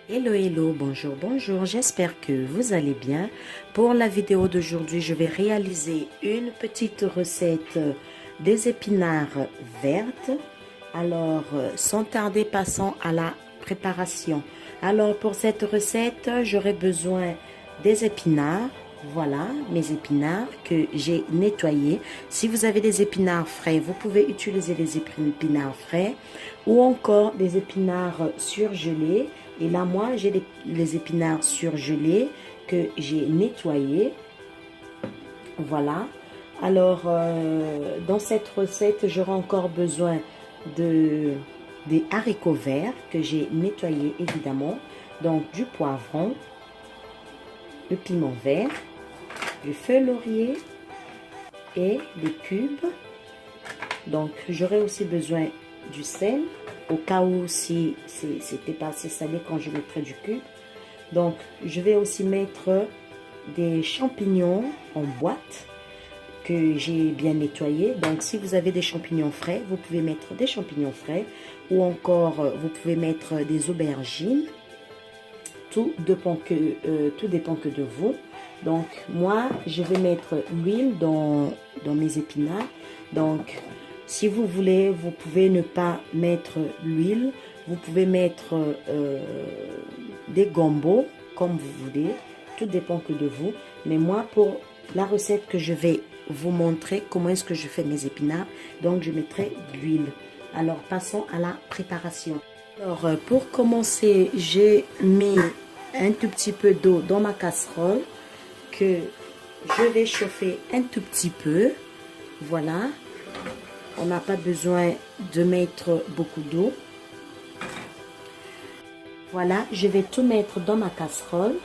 Hello, hello, bonjour, bonjour, j'espère que vous allez bien. Pour la vidéo d'aujourd'hui, je vais réaliser une petite recette des épinards vertes. Alors, sans tarder, passons à la préparation. Alors, pour cette recette, j'aurai besoin des épinards. Voilà, mes épinards que j'ai nettoyés. Si vous avez des épinards frais, vous pouvez utiliser les épinards frais ou encore des épinards surgelés. Et là, moi, j'ai les épinards surgelés que j'ai nettoyés. Voilà. Alors, dans cette recette, j'aurai encore besoin des haricots verts que j'ai nettoyés, évidemment. Donc, du poivron, le piment vert, du feu laurier et des cubes. Donc, j'aurai aussi besoin du sel, au cas où si c'était pas assez salé quand je mettrai du cube. Donc, je vais aussi mettre des champignons en boîte que j'ai bien nettoyés. Donc, si vous avez des champignons frais, vous pouvez mettre des champignons frais ou encore vous pouvez mettre des aubergines. Tout dépend que de vous. Donc, moi, je vais mettre l'huile dans mes épinards. Donc, si vous voulez, vous pouvez ne pas mettre l'huile. Vous pouvez mettre des gambos, comme vous voulez. Tout dépend que de vous. Mais moi, pour la recette que je vais vous montrer, comment est-ce que je fais mes épinards, donc je mettrai de l'huile. Alors, passons à la préparation. Alors, pour commencer, j'ai mis un tout petit peu d'eau dans ma casserole que je vais chauffer un tout petit peu. Voilà. On n'a pas besoin de mettre beaucoup d'eau. Voilà, je vais tout mettre dans ma casserole.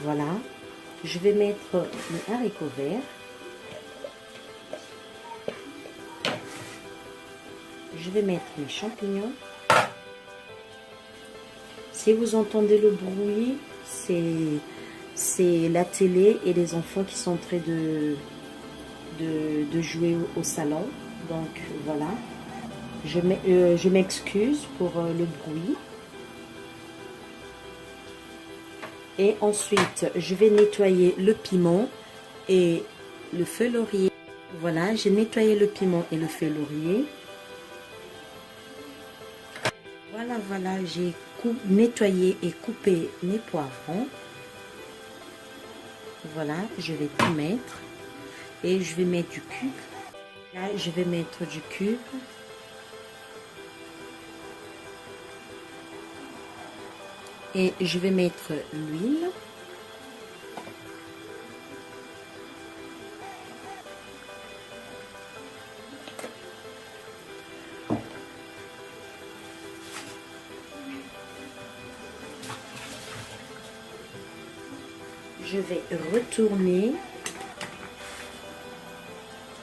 Voilà, je vais mettre les haricots verts. Je vais mettre les champignons. Si vous entendez le bruit, c'est la télé et les enfants qui sont en train de jouer au salon. Donc voilà, je m'excuse pour le bruit. Et ensuite, je vais nettoyer le piment et le feu laurier. Voilà, j'ai nettoyé le piment et le feu laurier. Voilà, j'ai nettoyé et coupé mes poivrons. Voilà, je vais tout mettre. Et je vais mettre du cube. Là, je vais mettre du cube. Et je vais mettre l'huile. Je vais retourner.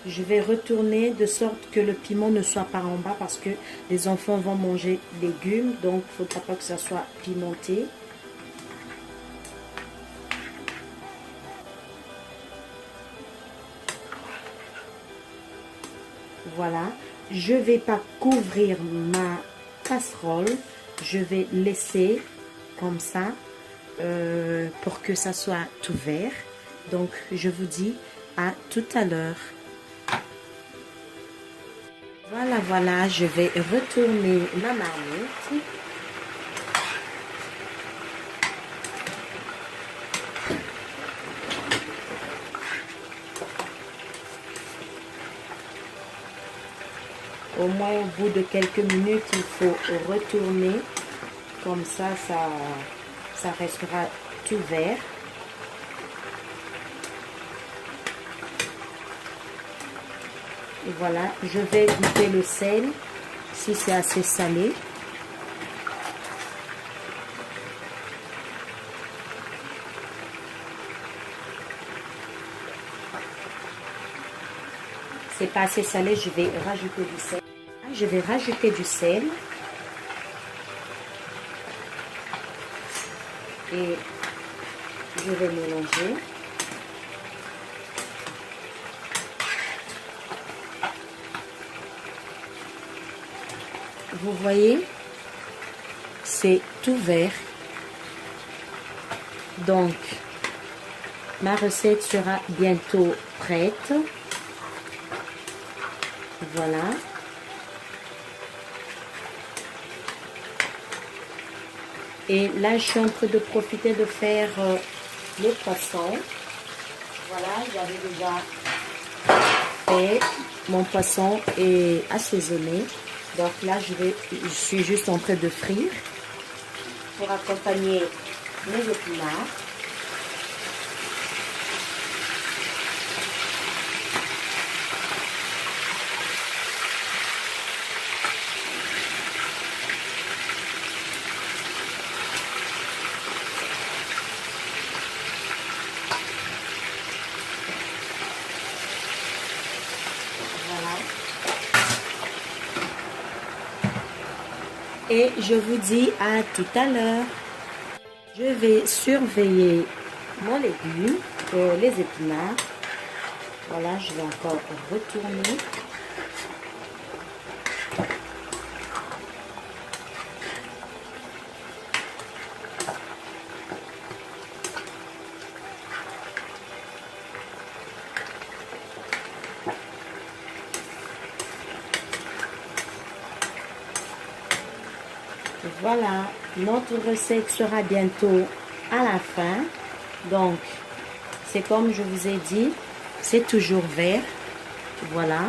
Je vais retourner de sorte que le piment ne soit pas en bas parce que les enfants vont manger légumes. Donc, il ne faudra pas que ça soit pimenté. Voilà. Je ne vais pas couvrir ma casserole. Je vais laisser comme ça pour que ça soit tout vert. Donc, je vous dis à tout à l'heure. Voilà, je vais retourner ma marmite. Au moins au bout de quelques minutes, il faut retourner. Comme ça restera tout vert. Et voilà, je vais goûter le sel, si c'est assez salé. c'est pas assez salé, je vais rajouter du sel. Je vais rajouter du sel. Et je vais mélanger. Vous voyez, c'est tout vert. Donc, ma recette sera bientôt prête. Voilà. Et là, je suis en train de profiter de faire le poisson. Voilà, j'avais déjà fait mon poisson et assaisonné. Donc là, je suis juste en train de frire pour accompagner mes épinards. Et je vous dis à tout à l'heure. Je vais surveiller mon légume, les épinards. Voilà, je vais encore retourner. Voilà, notre recette sera bientôt à la fin. Donc, c'est comme je vous ai dit, c'est toujours vert. Voilà.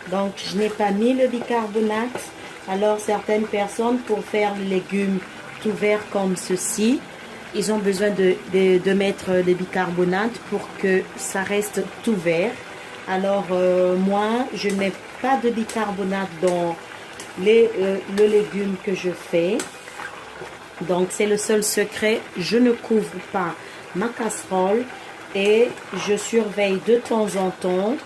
Donc, je n'ai pas mis le bicarbonate. Alors, certaines personnes, pour faire les légumes tout verts comme ceci, ils ont besoin de mettre des bicarbonates pour que ça reste tout vert. Alors, moi, je ne mets pas de bicarbonate dans le légume que je fais. Donc, c'est le seul secret. Je ne couvre pas ma casserole et je surveille de temps en temps.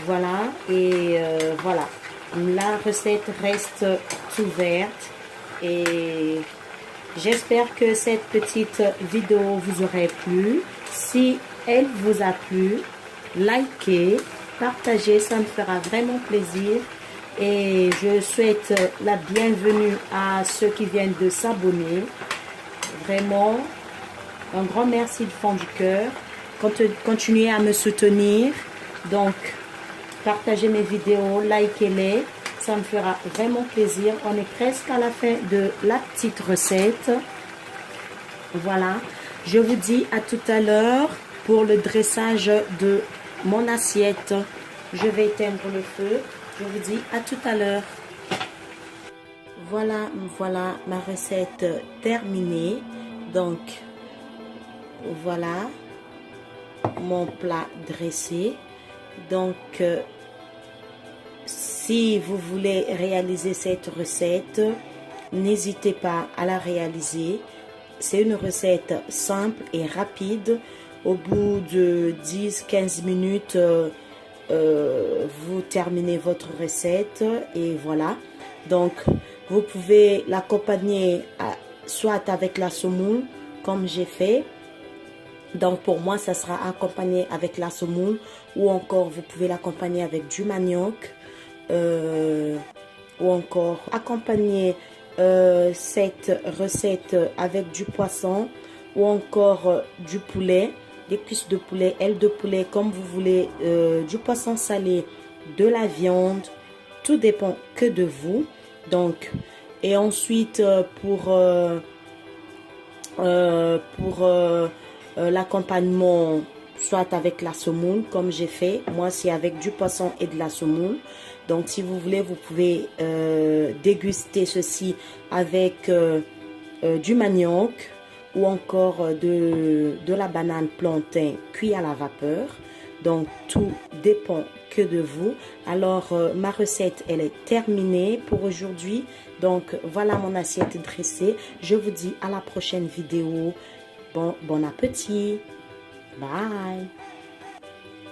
Voilà, et voilà. La recette reste tout verte et j'espère que cette petite vidéo vous aurait plu. Si elle vous a plu, likez, partagez, ça me fera vraiment plaisir. Et je souhaite la bienvenue à ceux qui viennent de s'abonner. Vraiment, un grand merci du fond du cœur. Continuez à me soutenir. Donc, partagez mes vidéos, likez-les. Ça me fera vraiment plaisir. On est presque à la fin de la petite recette. Voilà. Je vous dis à tout à l'heure pour le dressage de mon assiette. Je vais éteindre le feu. Je vous dis à tout à l'heure. Voilà ma recette terminée. Donc, voilà mon plat dressé. Donc, si vous voulez réaliser cette recette, n'hésitez pas à la réaliser. C'est une recette simple et rapide. Au bout de 10-15 minutes, vous terminez votre recette et voilà. Donc, vous pouvez l'accompagner soit avec la semoule, comme j'ai fait. Donc, pour moi, ça sera accompagné avec la semoule ou encore, vous pouvez l'accompagner avec du manioc. Ou encore accompagner cette recette avec du poisson ou encore du poulet, des cuisses de poulet, ailes de poulet, comme vous voulez, du poisson salé, de la viande, tout dépend que de vous. Donc, et ensuite pour l'accompagnement, soit avec la semoule comme j'ai fait, moi c'est avec du poisson et de la semoule. Donc si vous voulez, vous pouvez déguster ceci avec du manioc ou encore de la banane plantain cuit à la vapeur. Donc tout dépend que de vous. Alors, ma recette, elle est terminée pour aujourd'hui. Donc, voilà mon assiette dressée. Je vous dis à la prochaine vidéo. Bon appétit. Bye.